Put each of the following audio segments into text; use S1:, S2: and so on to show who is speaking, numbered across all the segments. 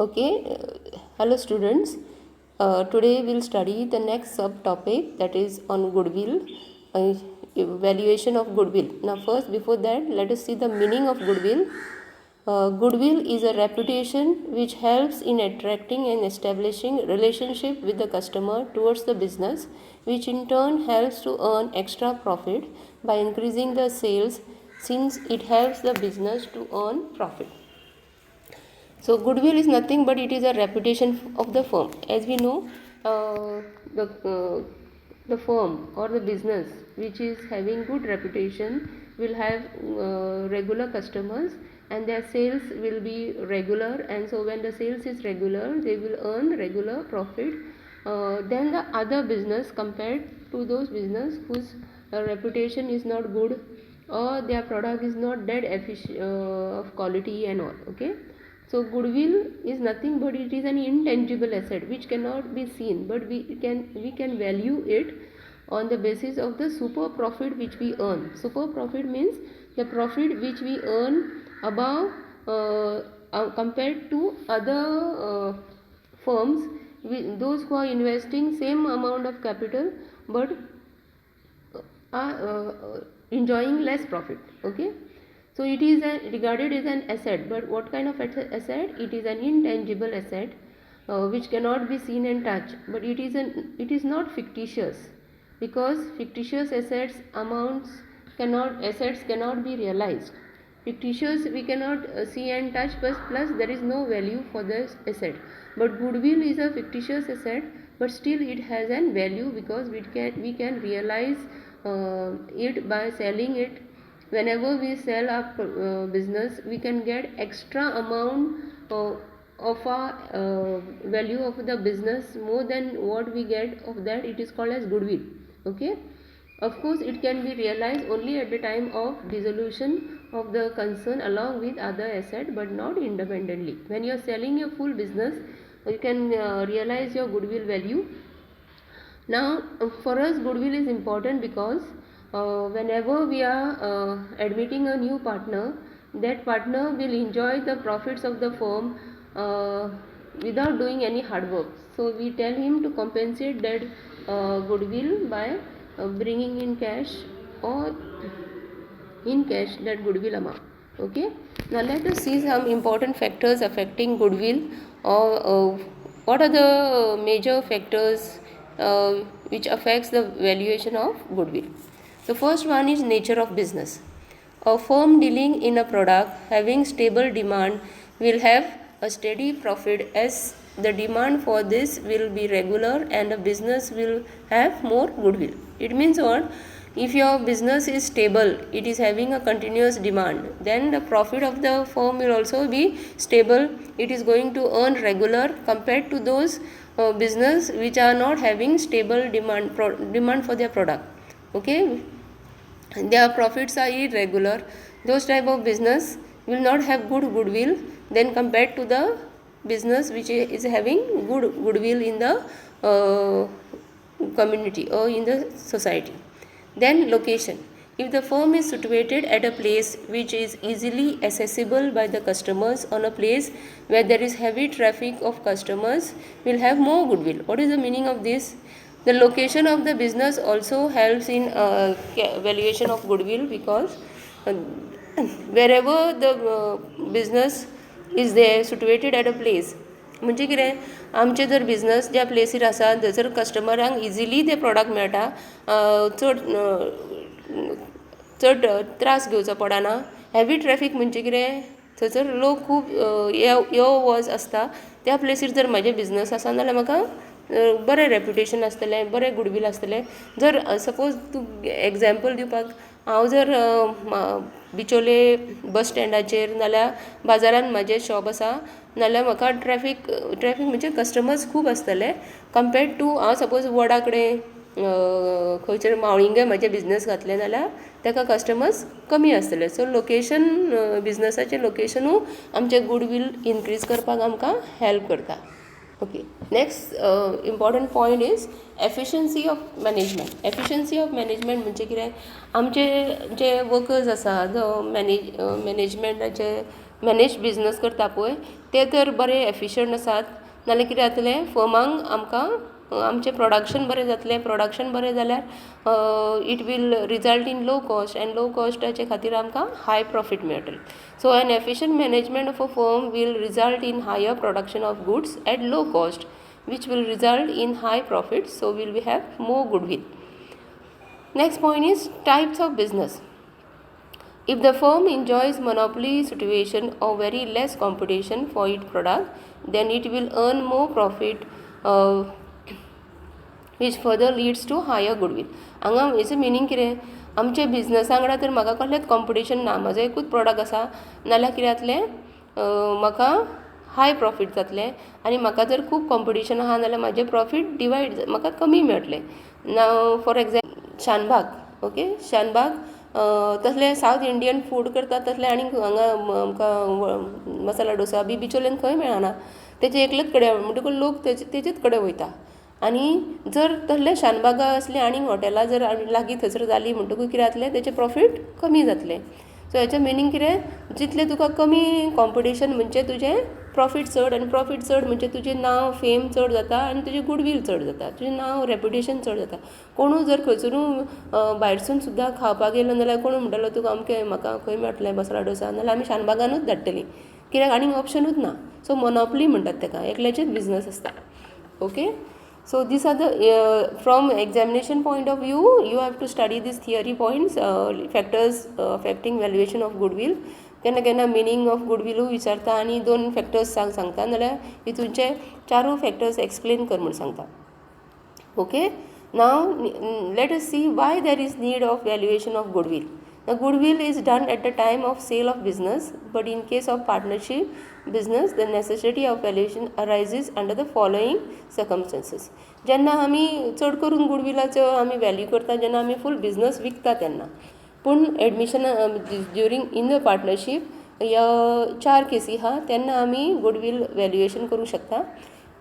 S1: Okay, hello students. Today we'll study the next subtopic, that is on goodwill, evaluation of goodwill. Now, first, before that, let us see the meaning of goodwill. Goodwill is a reputation which helps in attracting and establishing relationship with the customer towards the business, which in turn helps to earn extra profit by increasing the sales, since it helps the business to earn profit. So goodwill is nothing but it is a reputation of the firm. As we know, uh, the uh, the firm or the business which is having good reputation will have regular customers, and their sales will be regular, and so when the sales is regular, they will earn regular profit. Then the other business compared to those business whose reputation is not good, or their product is not that efficient of quality and all. Okay, so goodwill is nothing but it is an intangible asset which cannot be seen, but we can value it on the basis of the super profit which we earn. Super profit means the profit which we earn above, compared to other firms, those who are investing same amount of capital but are enjoying less profit. Okay, so it is regarded as an asset, but what kind of asset? It is an intangible asset which cannot be seen and touched, but it is not fictitious, because fictitious assets cannot be realized. Fictitious we cannot see and touch, plus there is no value for this asset. But goodwill is a fictitious asset, but still it has an value, because we can realize it by selling it. Whenever we sell our business, we can get extra amount of our value of the business, more than what we get of that. It is called as goodwill. Okay, of course it can be realized only at the time of dissolution of the concern along with other asset, but not independently. When you are selling your full business, you can realize your goodwill value. Now, for us, goodwill is important because whenever we are admitting a new partner, that partner will enjoy the profits of the firm without doing any hard work. So we tell him to compensate that goodwill by bringing in cash, or in cash, that goodwill amount. Okay, now let us see some important factors affecting goodwill, or what are the major factors uh, which affects the valuation of goodwill. The first one is nature of business. A firm dealing in a product having stable demand will have a steady profit, as the demand for this will be regular and the business will have more goodwill. It means what? If your business is stable, it is having a continuous demand, then the profit of the firm will also be stable. It is going to earn regular compared to those business which are not having stable demand for their product. Okay, their profits are irregular. Those type of business will not have good goodwill then compared to the business which is having good goodwill in the uh, community or in the society. Then location. If the firm is situated at a place which is easily accessible by the customers, on a place where there is heavy traffic of customers, will have more goodwill. What is the meaning of this? The location of the business also helps in valuation of goodwill, because uh, wherever the business is there situated at a place, म्हणजे कितें, आमचे जर business ज्या प्लेसीर आसा थंयसर कस्टमरांक easily ते product मेळटा, चड चड त्रास घेवचो पडना. हेवी ट्रॅफिक म्हणजे कितें, थंयसर लोक खूब यो वच आसता. त्या प्लेसीर जर म्हाजे बिझनस आसा जाल्यार म्हाका बरें रेप्युटेशन आसतलें, बरें गुडवील आसतलें. जर सपोज तूं एग्जाम्पल दिवपाक, हांव जर बिचोले बस स्टँडाचेर नाल्यार बाजारान म्हाजें शॉप आसा, नाल्यार म्हाका ट्रॅफिक म्हणजे कस्टमर्स खूब आसतले कंपेर्ड टू हांव सपोज वडा कडेन खंयचेर मावळिंगे म्हाजें बिझनस घातलें जाल्यार ताका कस्टमर्स कमी आसतले. सो लोकेशन, बिझनसाचें लोकेशनूय आमचें गुडवील इनक्रीज करपाक आमकां हेल्प करता. Okay, next important point is efficiency of management. Efficiency of management म्हणजे कितें, आमचे जे वर्कर्स आसा, जो मॅनेजमेंटाचे मॅनेज बिझनस करता पळय, ते तर बरे एफिशियंट आसात, नाल्यार कितें जातलें फर्मांक आमकां आमचें प्रोडक्शन बरें जातलें. प्रोडक्शन बरें जाल्यार it will result in low cost, and low कॉस्टाचे खातीर आमकां हाय प्रॉफीट मेळटलें. So an efficient management of a firm will result in higher production of goods at low cost, which will result in high profits, so we have more goodwill. Next point is types of business. If the firm enjoys monopoly situation or very less competition for its product, then it will earn more profit, which further leads to higher goodwill. हांगा हेचो meaning कितें, आमच्या बिजनसा वांगडा तर म्हाका कसलेंच competition ना, म्हाजो एकूच प्रोडक्ट आसा, नाल्यार कितें जातलें म्हाका हाय प्रॉफीट जातलें, आनी म्हाका जर खूब कॉम्पिटिशन आहा नाल्यार म्हाजें प्रॉफीट डिवायड म्हाका कमी मेळटलें. Now for example Shanbhag, okay, Shanbhag तसले सावथ इंडियन फूड करतात तसले, आनी हांगा आमकां मसाला डोसा बी बिचोलेन खंय मेळना, तेजे एकलेच कडेन म्हणटकूच लोक तेजेच कडेन वयता. आनी जर तसले शानबागा असले आनी हॉटेलां जर लागीं थंयसर जाली म्हणटकूच कितें जातलें, तेचें प्रॉफीट कमी जातलें. सो हेचें मिनींग कितें, जितलें तुका कमी कॉम्पिटिशन म्हणजे तुजें प्रॉफीट चड, आनी प्रॉफीट चड म्हणजे तुजें नांव फेम चड जाता, आनी तुजें गुडवील चड जाता, तुजें नांव रेप्युटेशन चड जाता. कोणूय जर खंयसरूय भायरसून सुद्दां खावपाक येयलो जाल्यार कोण म्हणटलो तुका अमकें म्हाका खंय मेळटलें मसाला डोसा, नाल्यार आमी शानबागानूच धाडटलीं, कित्याक आनीक ऑप्शनूच ना. सो मोनोपली म्हणटात ताका, एकल्याचेच बिजनस आसता. Okay, so these are the from examination point of view you have to study these theory points, factors affecting valuation of goodwill. केन्ना केन्ना मिनींग ऑफ गुडविलू विचारता आनी 2 फॅक्टर्स सांगता, नाल्यार हितूंचे 4 फॅक्टर्स एक्सप्लेन कर म्हूण सांगता. Okay, now let us see why there is need of valuation of goodwill. Now goodwill is done at the time of sale of business, but in case of partnership business the necessity of valuation arises under the following circumstances. जेन्ना आमी चड करून गुडविलाचो आमी value करता जेन्ना आमी फूल business विकता तेन्ना, पूण admission during in the partnership ह्या 4 केसी आहा तेन्ना आमी गुडविल वॅल्युएशन करूंक शकता.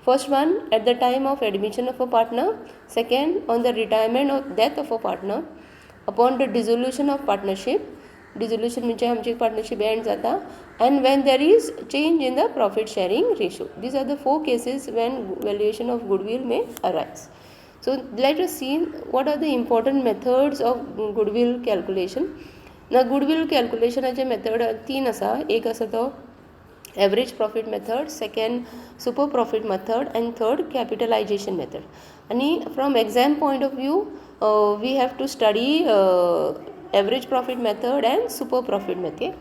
S1: First one at the time of admission of a partner, second on the retirement of death of a partner, upon the dissolution of partnership, dissolution म्हणजे आमची partnership and जाता, and when there is change in the profit sharing ratio. These are the 4 cases when valuation of goodwill may arise. So let us see what are the important methods of goodwill calculation. Now goodwill calculation चे method 3 आसा. एक आसा तो average profit method, second super profit method, and third capitalization method. आणि from exam point of view we have to study average profit method and super profit method.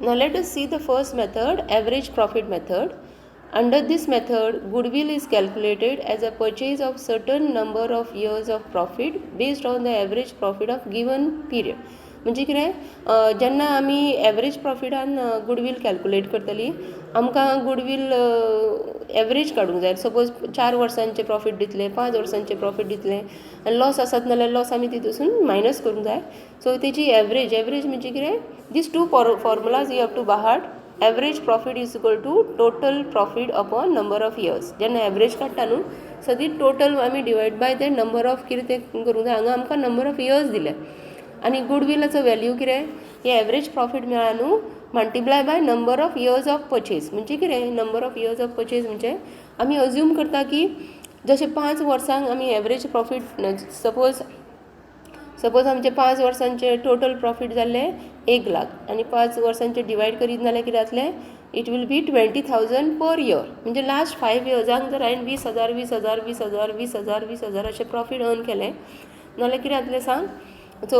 S1: Now let us see the first method, average profit method. Under this method goodwill is calculated as a purchase of certain number of years of profit based on the average profit of given period. म्हणजे कितें, जेन्ना आमी average प्रॉफिटान गुडवील calculate करतली आमकां गुडवील average काडूंक जाय. Suppose 4 वर्सांचे profit दितले, 5 वर्सांचे प्रॉफीट दितले, आनी लॉस आसत नाल्यार लॉस आमी तितून मायनस करूंक जाय. सो तेजी एवरेज म्हणजे कितें, these 2 formulas you have to by heart. Average profit is equal to total profit upon number of years. जेन्ना एवरेज काडटा न्हू, सो ती टोटल आमी डिवायड बाय ते नंबर ऑफ कितें तें करूंक जाय. हांगा आमकां नंबर ऑफ इयर्स दिले, आनी गुडविलाचो वॅल्यू कितें, हे एवरेज प्रॉफीट मेळ्ळा न्हू, multiply by number of years of purchase. म्हणजे कितें, number of years of purchase म्हणजे आमी अज्यूम करता की जशें 5 वर्सांक आमी एवरेज प्रॉफीट सपोज आमचे 5 वर्सांचे टोटल प्रॉफीट जाल्ले 1 लाख, आनी 5 वर्सांचे डिवायड करीत नाल्यार कितें जातलें, it we'll B 20,000 per year. म्हणजे लास्ट 5 इयर्सांक जर हांवें 20,000 20,000 20,000 20,000 20,000 अशें प्रॉफीट अर्न केलें नाल्यार कितें जातलें सांग. सो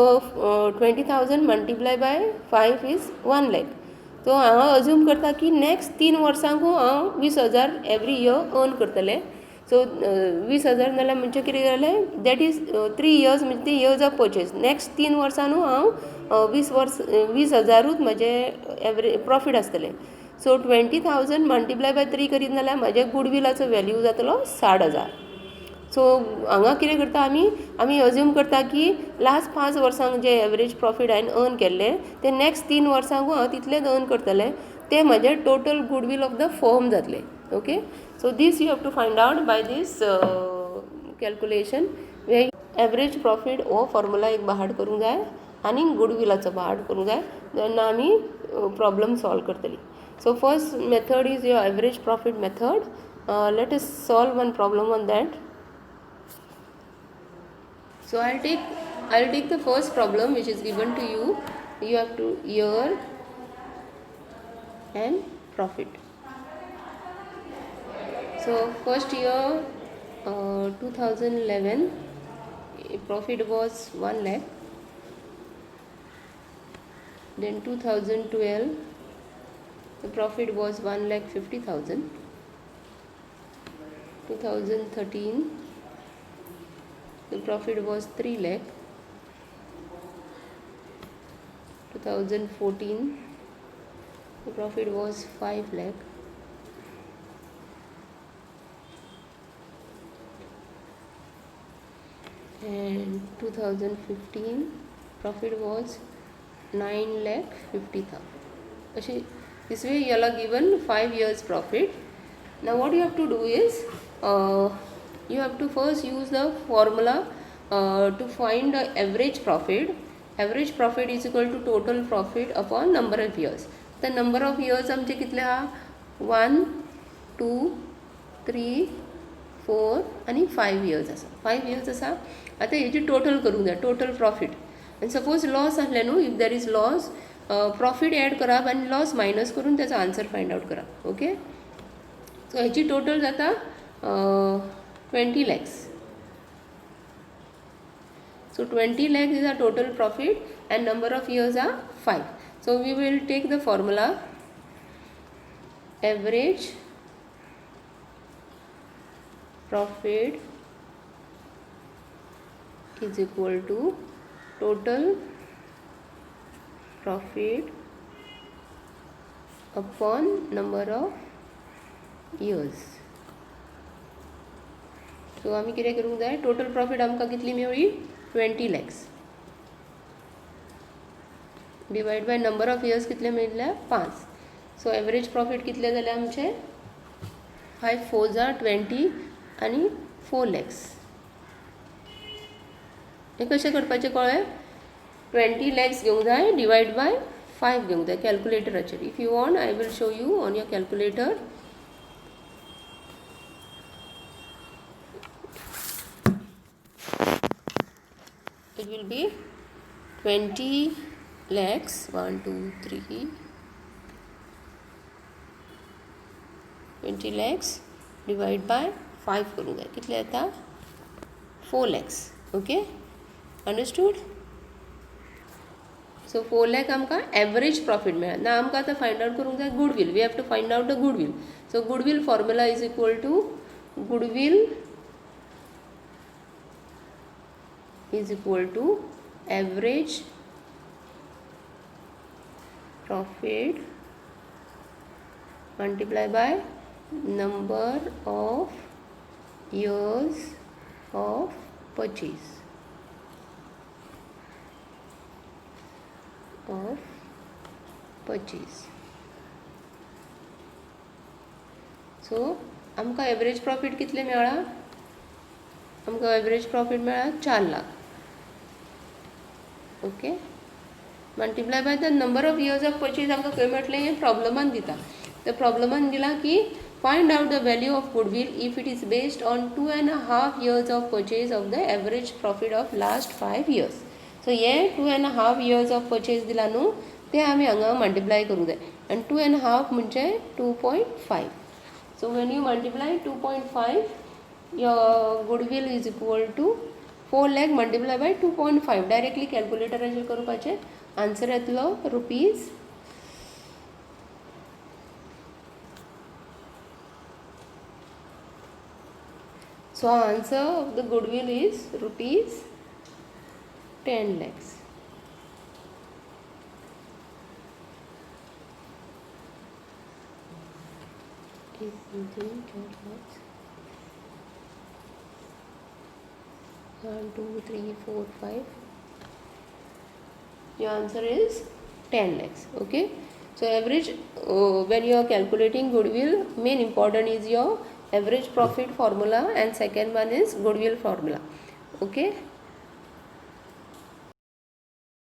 S1: 20,000 मल्टिप्लाय बाय 5 इज 1 lakh. सो हांव अज्यूम करता की नेक्स्ट 3 वर्सांकू हांव 20,000 एवरी इयर अर्न करतलें. सो 20,000 नाल्यार म्हणजे कितें जालें, दॅट इज 3 इयर्स म्हणजे ती इयर्स ऑफ परचेज. नेक्स्ट 3 वर्सांनू हांव 20,000ूच म्हजें एवरेज प्रॉफीट आसतलें. सो 20,000 मल्टिप्लाय बाय 3 करीत नाल्यार म्हज्या गुडविलाचो वॅल्यू जातलो 60,000. सो हांगा कितें करता आमी अज्यूम करता की लास्ट 5 वर्सांक जे एवरेज प्रॉफीट हांवें अर्न केल्लें ते नेक्स्ट 3 वर्सांकू हांव तितलेंच अर्न करतलें. ते म्हजें total goodwill of the firm जातलें. Okay, so these you have to find out by these calculation. Average profit हो फॉर्मुला एक बाहाड करूंक जाय आनी गुडविलाचो बाहाड करूंक जाय, तेन्ना आमी प्रॉब्लम सॉल्व करतली. So first method is your average profit method. Let us solve one problem on that. So I'll take the first problem which is given to you. You have to year and profit. So first year 2011 profit was 1 lakh. Then 2012 the profit was 1,50,000. 2013 the profit was 3 lakh. 2014 the profit was 5 lakh. And 2015 profit was 9,50,000. This way you are given 5 years profit. Now what you have to do is you have to first use the formula to find the average profit. Average profit is equal to total profit upon number of years. The number of years आमचे कितले हा 1, 2, 3, 4 आणि 5 years आसा. 5 years आसा. आता हेची total करूंक जाय, टोटल प्रॉफिट. आनी सपोज लॉस आसले न्हू, if there is loss profit add करप आनी लॉस मायनस करून त्याचा आन्सर फायंड आउट करप. ओके, सो हेची टोटल जाता 20 lakhs. So 20 lakhs is our total profit and number of years are 5. So we will take the formula average profit is equal to total profit upon number of years. सो आमी कितें करूंक जाय, total profit आमकां कितली मेळ्ळी 20 lakhs divide by number of years कितले मेळिल्ले 5. So average profit कितले जाले आमचे 5 4 जा 20 आनी 4 lakhs. हे कशें करपाचें कळ्ळें, 20 lakhs घेवंक जाय डिवायड बाय 5 घेवंक जाय कॅल्कुलेटराचेर. If you want I will show you on your calculator. It will be 20 lakhs 1 2 3 20 lakhs divide by 5 करूंगा कितले येता 4 lakhs. Okay, understood. So 4 lakh आमकां एवरेज प्रॉफिट मेळ्ळा. ना आमकां आतां फायंड आउट करूंक जाय goodwill. We have to find out the goodwill. So goodwill formula is equal to goodwill is equal to average profit multiplied by number of years of purchase सो आमकां average profit कितले मेळ्ळा, आमकां average profit मेळ्ळा 4 lakh. Okay, multiply by the number of years of purchase आमकां खंय मेळटलें हें प्रॉब्लमान दिता. त्या प्रॉब्लमान दिला की find out the value of goodwill if it is based on 2.5 years of purchase of the average profit of last 5 years. So हे 2.5 years ऑफ परचेज दिला न्हू, ते आमी हांगा मल्टिप्लाय करूंक जाय. आनी 2.5 म्हणजे 2.5. So when you multiply 2.5 your goodwill is equal to 4 lakh multiplied by 2.5. Directly कॅल्कुलेटराचेर करपाचें. आन्सर येतलो rupees So answer of the goodwill is rupees 10 lakhs. Is something 10 lakhs. 1 2 3 4 5. Your answer is 10 lakhs. Okay. So average when you are calculating goodwill, main important is your average profit formula and second one is goodwill formula. Okay.